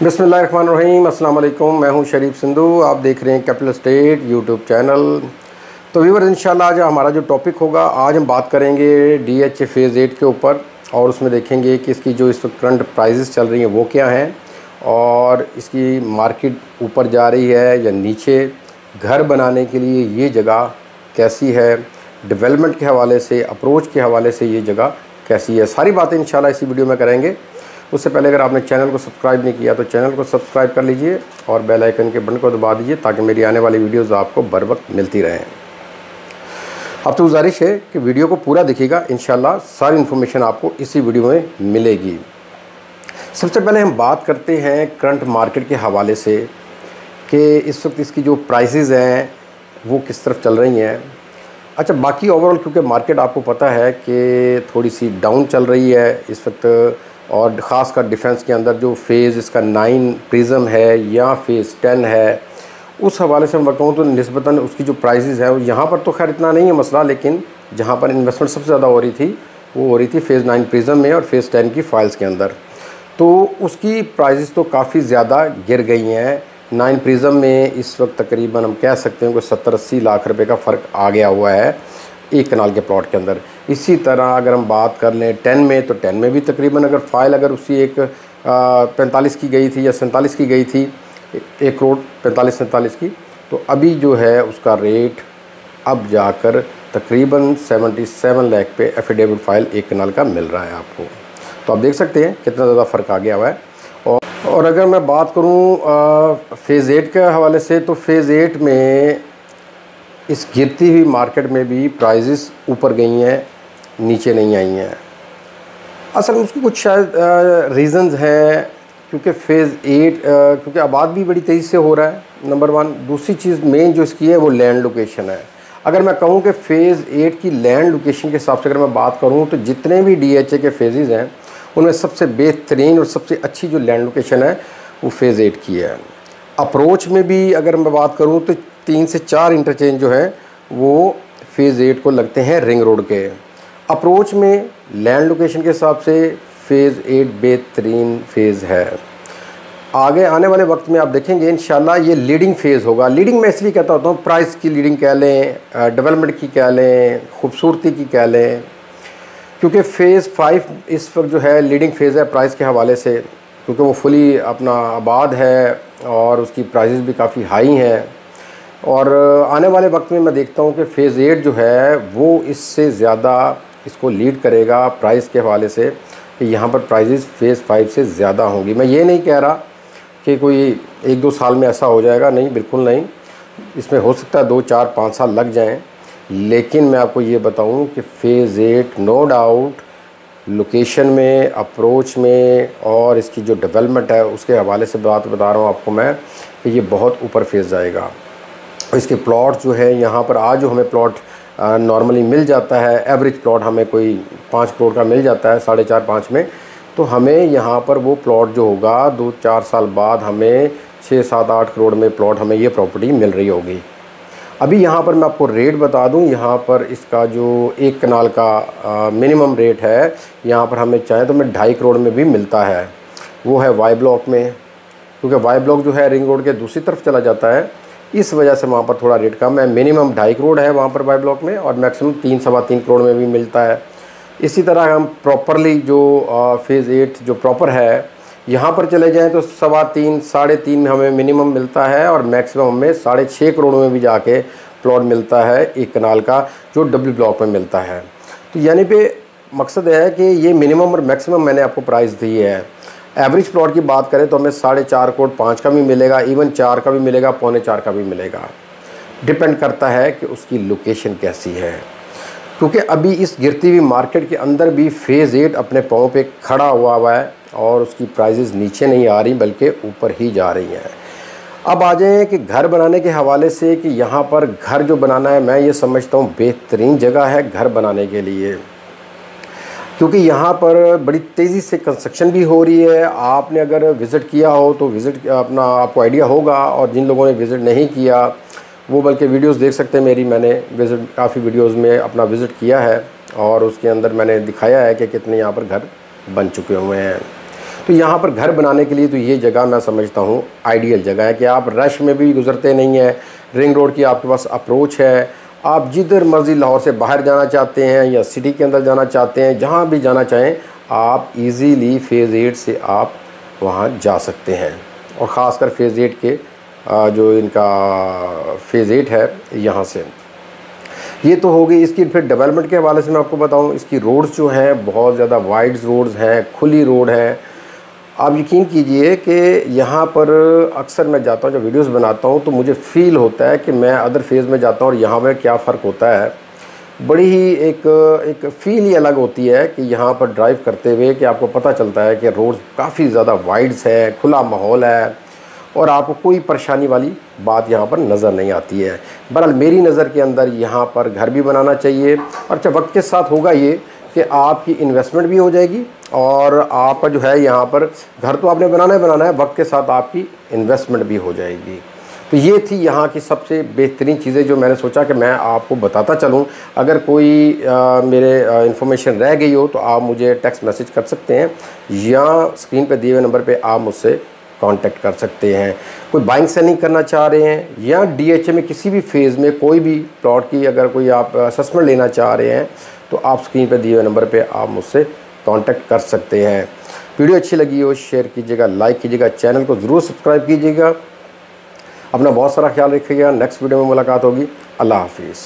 बिस्मिल्लाहिर्रहमानिर्रहीम, अस्सलाम वालेकुम। मैं हूं शरीफ सिंधु, आप देख रहे हैं कैपिटल स्टेट यूट्यूब चैनल। तो व्यूअर्स, इंशाल्लाह आज हमारा जो टॉपिक होगा, आज हम बात करेंगे DHA फेज़ 8 के ऊपर, और उसमें देखेंगे कि इसकी जो इस वक्त करंट प्राइसेस चल रही हैं वो क्या हैं, और इसकी मार्केट ऊपर जा रही है या नीचे, घर बनाने के लिए ये जगह कैसी है, डेवलपमेंट के हवाले से, अप्रोच के हवाले से ये जगह कैसी है। सारी बातें इंशाल्लाह इसी वीडियो में करेंगे। उससे पहले अगर आपने चैनल को सब्सक्राइब नहीं किया तो चैनल को सब्सक्राइब कर लीजिए और बेल आइकन के बटन को दबा दीजिए ताकि मेरी आने वाली वीडियोस आपको बर वक्त मिलती रहें। अब तो गुजारिश है कि वीडियो को पूरा देखिएगा, इंशाल्लाह सारी इन्फॉर्मेशन आपको इसी वीडियो में मिलेगी। सबसे पहले हम बात करते हैं करंट मार्केट के हवाले से कि इस वक्त इसकी जो प्राइसेस हैं वो किस तरफ चल रही हैं। अच्छा, बाकी ओवरऑल क्योंकि मार्केट आपको पता है कि थोड़ी सी डाउन चल रही है इस वक्त, और ख़ासकर डिफेंस के अंदर जो फेज़ इसका 9 प्रिज्म है या फेज़ 10 है, उस हवाले से मैं कहूँ तो निस्बतन उसकी जो प्राइसेस है यहाँ पर तो खैर इतना नहीं है मसला, लेकिन जहाँ पर इन्वेस्टमेंट सबसे ज़्यादा हो रही थी वो हो रही थी फेज़ 9 प्रिज्म में और फेज़ 10 की फ़ाइल्स के अंदर। तो उसकी प्राइसेस तो काफ़ी ज़्यादा गिर गई हैं। 9 प्रिज्म में इस वक्त तकरीबन हम कह सकते हैं कि 70-80 लाख रुपए का फ़र्क आ गया हुआ है एक कनाल के प्लॉट के अंदर। इसी तरह अगर हम बात कर लें 10 में, तो 10 में भी तकरीबन अगर फ़ाइल अगर उसी एक 45 की गई थी या 47 की गई थी, 1 करोड़ 45-47 की, तो अभी जो है उसका रेट अब जाकर तकरीबन 77 लाख पे एफिडेविट फ़ाइल एक कनाल का मिल रहा है आपको। तो आप देख सकते हैं कितना ज़्यादा फ़र्क आ गया हुआ है। और अगर मैं बात करूँ फेज़ 8 के हवाले से, तो फेज़ 8 में इस गिरती हुई मार्केट में भी प्राइसेस ऊपर गई हैं, नीचे नहीं आई हैं। असल में उसकी कुछ शायद रीज़न्स हैं, क्योंकि फेज़ 8 क्योंकि आबाद भी बड़ी तेज़ी से हो रहा है, नंबर 1। दूसरी चीज़ मेन जो इसकी है वो लैंड लोकेशन है। अगर मैं कहूँ कि फ़ेज़ 8 की लैंड लोकेशन के हिसाब से अगर मैं बात करूँ, तो जितने भी DHA के फेजेज़ हैं उनमें सबसे बेहतरीन और सबसे अच्छी जो लैंड लोकेशन है वो फेज़ 8 की है। अप्रोच में भी अगर मैं बात करूँ तो 3 से 4 इंटरचेंज जो हैं वो फेज़ 8 को लगते हैं रिंग रोड के। अप्रोच में लैंड लोकेशन के हिसाब से फेज़ 8 बेहतरीन फेज़ है। आगे आने वाले वक्त में आप देखेंगे इंशाल्लाह ये लीडिंग फेज़ होगा। लीडिंग मैं इसलिए कहता होता हूँ, प्राइस की लीडिंग कह लें, डेवलपमेंट की कह लें, खूबसूरती की कह लें, क्योंकि फेज़ 5 इस वक्त जो है लीडिंग फेज़ है प्राइस के हवाले से, क्योंकि वो फुली अपना आबाद है और उसकी प्राइसेस भी काफ़ी हाई हैं। और आने वाले वक्त में मैं देखता हूँ कि फेज़ 8 जो है वो इससे ज़्यादा इसको लीड करेगा प्राइस के हवाले से, कि यहाँ पर प्राइसेस फेज़ 5 से ज़्यादा होंगी। मैं ये नहीं कह रहा कि कोई 1-2 साल में ऐसा हो जाएगा, नहीं, बिल्कुल नहीं। इसमें हो सकता है 2, 4, 5 साल लग जाएं, लेकिन मैं आपको ये बताऊँ कि फेज़ 8 नो डाउट लोकेशन में, अप्रोच में और इसकी जो डेवलपमेंट है उसके हवाले से बात बता रहा हूँ आपको मैं, कि ये बहुत ऊपर फेज़ जाएगा। इसके प्लॉट जो है यहाँ पर आज जो हमें प्लॉट नॉर्मली मिल जाता है, एवरेज प्लॉट हमें कोई 5 करोड़ का मिल जाता है 4.5-5 में, तो हमें यहाँ पर वो प्लॉट जो होगा 2-4 साल बाद हमें 6-7-8 करोड़ में प्लॉट हमें ये प्रॉपर्टी मिल रही होगी। अभी यहाँ पर मैं आपको रेट बता दूँ, यहाँ पर इसका जो 1 कनाल का मिनिमम रेट है, यहाँ पर हमें चाहे तो मैं 2.5 करोड़ में भी मिलता है। वो है वाई ब्लॉक में, क्योंकि वाई ब्लॉक जो है रिंग रोड के दूसरी तरफ चला जाता है, इस वजह से वहाँ पर थोड़ा रेट कम है। मिनिमम 2.5 करोड़ है वहाँ पर वाई ब्लॉक में, और मैक्सिमम 3-3.25 करोड़ में भी मिलता है। इसी तरह हम प्रॉपरली जो फेज़ 8 जो प्रॉपर है यहाँ पर चले जाएं तो 3.25-3.5 में हमें मिनिमम मिलता है, और मैक्सिमम हमें 6.5 करोड़ में भी जाके प्लॉट मिलता है 1 कनाल का, जो डब्ल्यू ब्लॉक में मिलता है। तो यानी पे मकसद है कि ये मिनिमम और मैक्सिमम मैंने आपको प्राइस दी है। एवरेज प्लॉट की बात करें तो हमें 4.5 करोड़ 5 का भी मिलेगा, इवन 4 का भी मिलेगा, 3.25 का भी मिलेगा। डिपेंड करता है कि उसकी लोकेशन कैसी है, क्योंकि अभी इस गिरती हुई मार्केट के अंदर भी फेज़ 8 अपने पाँव पे खड़ा हुआ है और उसकी प्राइसेस नीचे नहीं आ रही बल्कि ऊपर ही जा रही हैं। अब आ जाएँ कि घर बनाने के हवाले से, कि यहाँ पर घर जो बनाना है, मैं ये समझता हूँ बेहतरीन जगह है घर बनाने के लिए, क्योंकि यहाँ पर बड़ी तेज़ी से कंस्ट्रक्शन भी हो रही है। आपने अगर विज़िट किया हो तो विज़िट अपना आपको आइडिया होगा, और जिन लोगों ने विज़िट नहीं किया वो बल्कि वीडियोस देख सकते हैं मेरी, मैंने विज़िट काफ़ी वीडियोस में अपना विज़िट किया है और उसके अंदर मैंने दिखाया है कि कितने यहाँ पर घर बन चुके हुए हैं। तो यहाँ पर घर बनाने के लिए तो ये जगह मैं समझता हूँ आइडियल जगह है कि आप रश में भी गुजरते नहीं हैं, रिंग रोड की आपके पास अप्रोच है, आप जिधर मर्ज़ी लाहौर से बाहर जाना चाहते हैं या सिटी के अंदर जाना चाहते हैं, जहाँ भी जाना चाहें आप इजीली फेज़ 8 से आप वहाँ जा सकते हैं। और ख़ासकर फेज़ 8 के जो इनका फेज़ 8 है यहाँ से, ये तो हो गई इसकी। फिर डेवलपमेंट के हवाले से मैं आपको बताऊँ, इसकी रोड्स जो हैं बहुत ज़्यादा वाइड रोड्स हैं, खुली रोड है। आप यकीन कीजिए कि यहाँ पर अक्सर मैं जाता हूँ, जब वीडियोस बनाता हूँ तो मुझे फ़ील होता है कि मैं अदर फेज़ में जाता हूँ और यहाँ में क्या फ़र्क होता है। बड़ी ही एक फ़ील ही अलग होती है कि यहाँ पर ड्राइव करते हुए कि आपको पता चलता है कि रोड काफ़ी ज़्यादा वाइड्स है, खुला माहौल है और आपको कोई परेशानी वाली बात यहाँ पर नज़र नहीं आती है। बहरहाल मेरी नज़र के अंदर यहाँ पर घर भी बनाना चाहिए और अच्छा वक्त के साथ होगा ये कि आपकी इन्वेस्टमेंट भी हो जाएगी और आप जो है यहाँ पर घर तो आपने बनाना है, वक्त के साथ आपकी इन्वेस्टमेंट भी हो जाएगी। तो ये थी यहाँ की सबसे बेहतरीन चीज़ें जो मैंने सोचा कि मैं आपको बताता चलूँ। अगर कोई मेरे इन्फॉर्मेशन रह गई हो तो आप मुझे टेक्स्ट मैसेज कर सकते हैं या स्क्रीन पर दिए हुए नंबर पे आप मुझसे कांटेक्ट कर सकते हैं। कोई बाइंग सेलिंग करना चाह रहे हैं या डीएचए में किसी भी फेज़ में कोई भी प्लॉट की अगर कोई आप असेसमेंट लेना चाह रहे हैं तो आप स्क्रीन पर दिए हुए नंबर पे आप मुझसे कांटेक्ट कर सकते हैं। वीडियो अच्छी लगी हो शेयर कीजिएगा, लाइक कीजिएगा, चैनल को ज़रूर सब्सक्राइब कीजिएगा। अपना बहुत सारा ख्याल रखिएगा। नेक्स्ट वीडियो में मुलाकात होगी। अल्लाह हाफिज़।